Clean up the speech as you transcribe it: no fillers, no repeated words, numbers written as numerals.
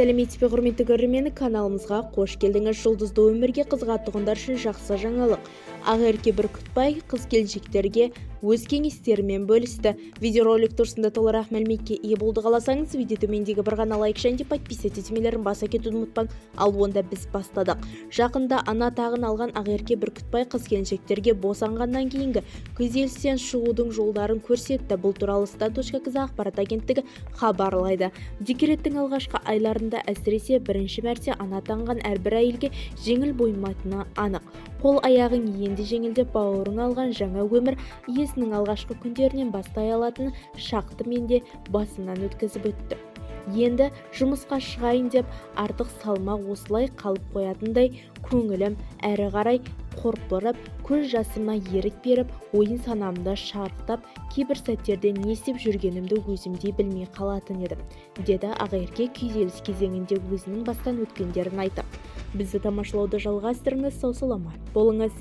Сәлеметсіз бе құрметті көрермені, каналымызға қош келдіңіз. Жұлдызды өмірге қызығатұғындар үшін жақсы жаңалық. Ақерке Бүркітбай қыз-келіншектерге өз кеңестерімен бөлісті. Видеоролик тұрсында толығырақ мәліметке ие болды. Қаласаңыз, видео төмендегі бір ғана лайк және подписывайтесь етмелерін баса кетуді ұмытпаң. Ал онда біз бастадық. Жақында ана тағын алған Ақерке Бүркітбай қыз-келіншектерге босанғаннан кейінгі күйзелістен шығудың жолдарын көрсетті. Бұл туралы Статус.кз ақпарат агенттігі хабарлайды. Декреттің алғашқы айларында әсіресе бірінші мәрте ана атанған әрбір әйелге жеңіл боймайтыны анық. Қол-аяғың енді жеңілдеп бауырың алған жаңа өмір иесінің алғашқы күндерінен бастай алатын шақты менде басынан өткізіп өтті. Енді жұмысқа шығайын деп артық салмақ осылай қалып қоятындай көңілім әрі қарай қорқырып, көз жасыма ерік беріп, ойын санамды шарықтап, кейбір сәттерде не істеп жүргенімді өзімде білмей қалатын едім, деді Ақерке күйзеліс кезеңінде өзінің бастан өткендерін айтып. Бізді тамашалауды жалғастырыңыз, сау саламат болыңыз.